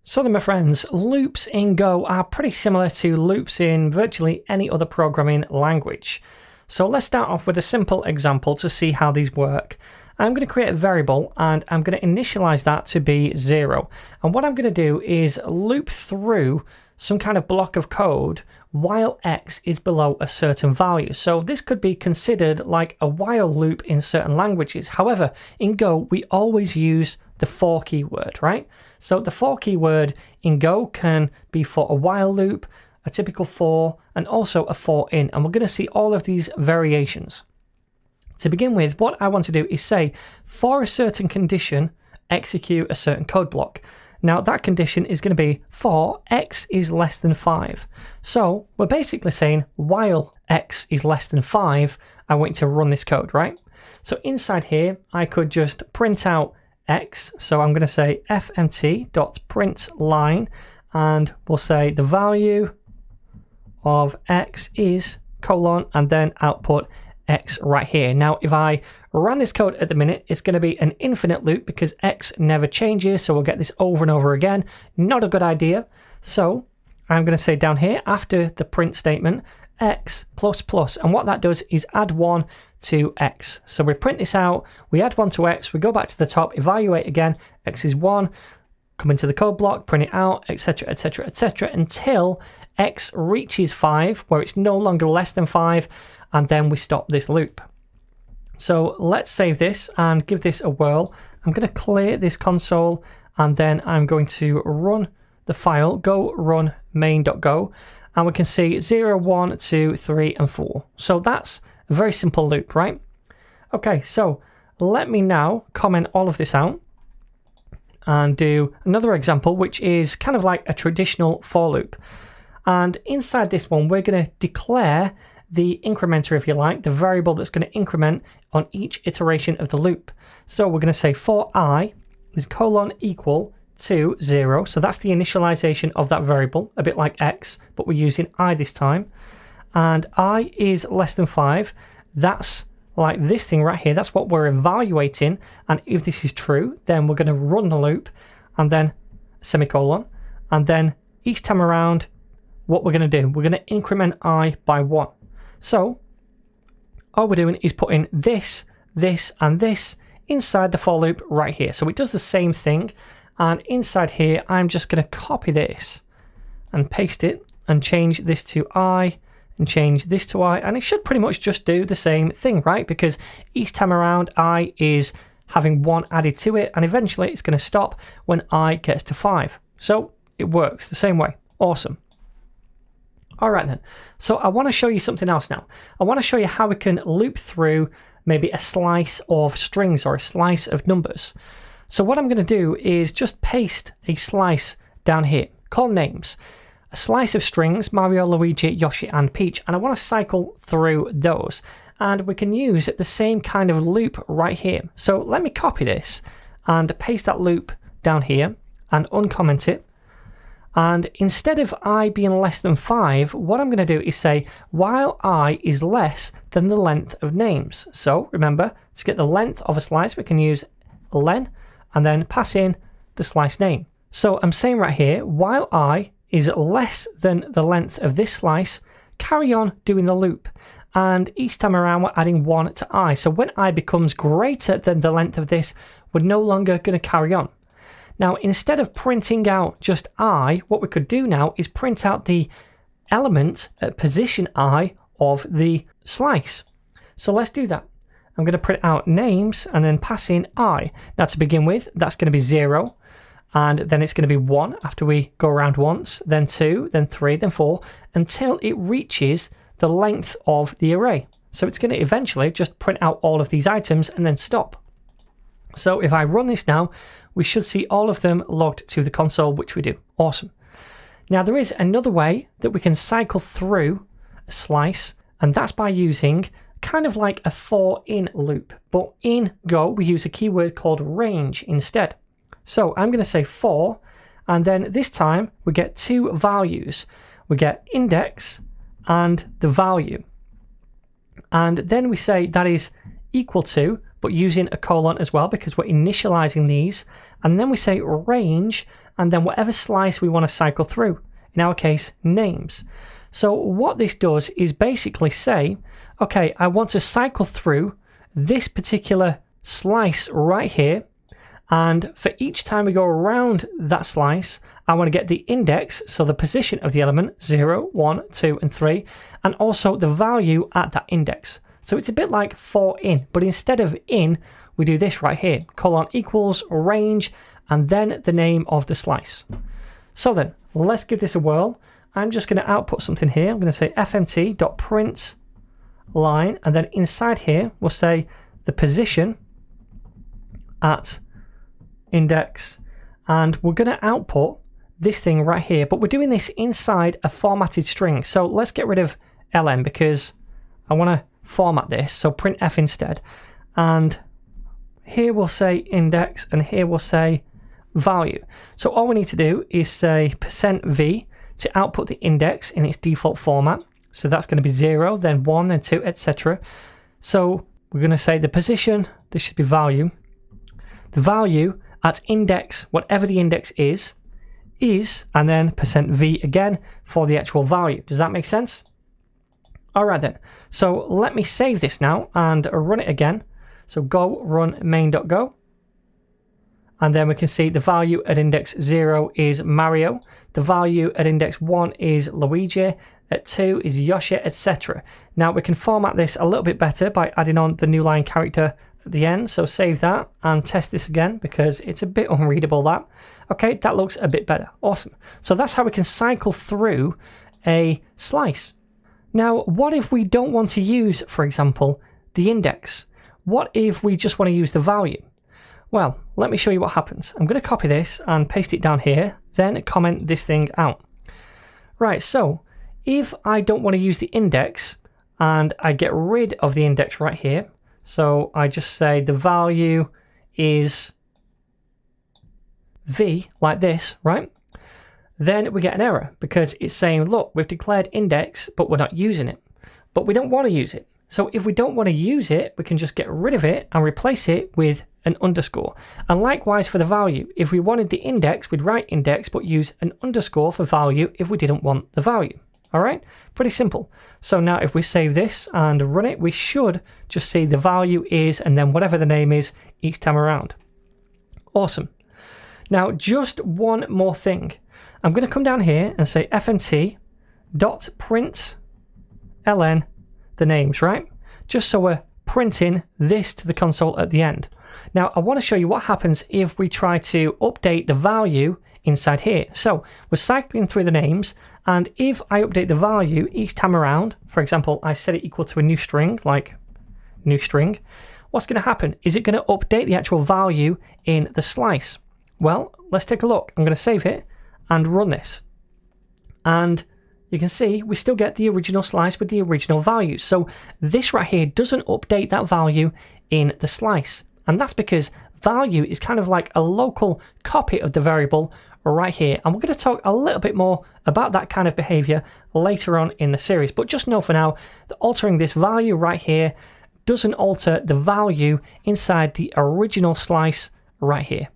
So then, my friends, loops in Go are pretty similar to loops in virtually any other programming language. So let's start off with a simple example to see how these work. I'm going to create a variable and I'm going to initialize that to be 0. And what I'm going to do is loop through some kind of block of code while x is below a certain value. So this could be considered like a while loop in certain languages. However, in Go, we always use the for keyword, right? So the for keyword in Go can be for a while loop, a typical for, and also a for in. And we're going to see all of these variations. To begin with, what I want to do is say, for a certain condition, execute a certain code block. Now that condition is going to be for x is less than 5. So we're basically saying while x is less than 5, I want you to run this code, right? So inside here, I could just print out x. So I'm going to say fmt.println and we'll say the value of x is colon and then output x right here. Now, if I run this code at the minute, it's going to be an infinite loop because x never changes. So we'll get this over and over again. Not a good idea. So I'm going to say down here after the print statement, x plus plus. And what that does is add 1 to x. So we print this out, we add 1 to x, we go back to the top, evaluate again, x is 1, come into the code block, print it out, etc., etc., etc., until x reaches 5, where it's no longer less than 5, and then we stop this loop. So let's save this and give this a whirl. I'm going to clear this console and then I'm going to run the file, go run main.go, and we can see 0, 1, 2, 3, and 4. So that's a very simple loop, right? Okay, so let me now comment all of this out and do another example, which is kind of like a traditional for loop. And inside this one, we're going to declare the incrementer, if you like, the variable that's going to increment on each iteration of the loop. So we're going to say for I is colon equal to 0. So that's the initialization of that variable, a bit like x, but we're using I this time. And I is less than 5. That's like this thing right here. That's what we're evaluating. And if this is true, then we're going to run the loop and then semicolon. And then each time around, what we're going to do, we're going to increment I by 1. So all we're doing is putting this, this, and this inside the for loop right here. So it does the same thing. And inside here, I'm just going to copy this and paste it and change this to I and change this to I. And it should pretty much just do the same thing, right? Because each time around, I is having 1 added to it. And eventually it's going to stop when I gets to 5. So it works the same way. Awesome. All right then, so I want to show you something else now. I want to show you how we can loop through maybe a slice of strings or a slice of numbers. So what I'm going to do is just paste a slice down here, call names. A slice of strings, Mario, Luigi, Yoshi, and Peach, and I want to cycle through those. And we can use the same kind of loop right here. So let me copy this and paste that loop down here and uncomment it. And instead of I being less than 5, what I'm going to do is say, while I is less than the length of names. So remember, to get the length of a slice, we can use len and then pass in the slice name. So I'm saying right here, while I is less than the length of this slice, carry on doing the loop. And each time around, we're adding 1 to I. So when I becomes greater than the length of this, we're no longer going to carry on. Now, instead of printing out just I, what we could do now is print out the element at position I of the slice. So let's do that. I'm going to print out names and then pass in I. Now, to begin with, that's going to be 0. And then it's going to be 1 after we go around once, then 2, then 3, then 4, until it reaches the length of the array. So it's going to eventually just print out all of these items and then stop. So if I run this now, we should see all of them logged to the console, which we do. Awesome. Now there is another way that we can cycle through a slice, and that's by using kind of like a for in loop. But in Go, we use a keyword called range instead. So I'm going to say for, and then this time we get 2 values. We get index and the value. And then we say that is equal to but using a colon as well because we're initializing these. And then we say range, and then whatever slice we want to cycle through. In our case, names. So what this does is basically say, okay, I want to cycle through this particular slice right here. And for each time we go around that slice, I want to get the index, so the position of the element, 0, 1, 2, and 3, and also the value at that index. So it's a bit like for in, but instead of in, we do this right here, colon equals range, and then the name of the slice. So then, let's give this a whirl. I'm just going to output something here. I'm going to say fmt.print line, and then inside here, we'll say the position at index, and we're going to output this thing right here, but we're doing this inside a formatted string. So let's get rid of ln because I want to format this, so printf instead, and here we'll say index and here we'll say value. So all we need to do is say %v to output the index in its default format, so that's going to be 0, then 1, then 2, etc. So we're going to say the position, this should be value, the value at index, whatever the index is, and then %v again for the actual value. Does that make sense? All right then. So let me save this now and run it again. So go run main.go. And then we can see the value at index 0 is Mario. The value at index 1 is Luigi. At 2 is Yoshi, etc. Now we can format this a little bit better by adding on the new line character at the end, so save that and test this again because it's a bit unreadable that. Okay, that looks a bit better. Awesome. So that's how we can cycle through a slice. Now, what if we don't want to use, for example, the index? What if we just want to use the value? Well, let me show you what happens. I'm going to copy this and paste it down here, then comment this thing out. Right, so if I don't want to use the index and I get rid of the index right here, so I just say the value is v, like this, right? Then we get an error because it's saying, look, we've declared index, but we're not using it. But we don't want to use it. So if we don't want to use it, we can just get rid of it and replace it with an underscore. And likewise for the value, if we wanted the index, we'd write index, but use an underscore for value if we didn't want the value. All right, pretty simple. So now if we save this and run it, we should just see the value is and then whatever the name is each time around. Awesome. Now just one more thing. I'm going to come down here and say fmt.print ln the names, right? Just so we're printing this to the console at the end. Now I want to show you what happens if we try to update the value inside here. So we're cycling through the names, and if I update the value each time around, for example, I set it equal to a new string, like new string, what's going to happen? Is it going to update the actual value in the slice? Well, let's take a look. I'm going to save it and run this. And you can see we still get the original slice with the original values. So this right here doesn't update that value in the slice. And that's because value is kind of like a local copy of the variable right here. And we're going to talk a little bit more about that kind of behavior later on in the series. But just know for now that altering this value right here doesn't alter the value inside the original slice right here.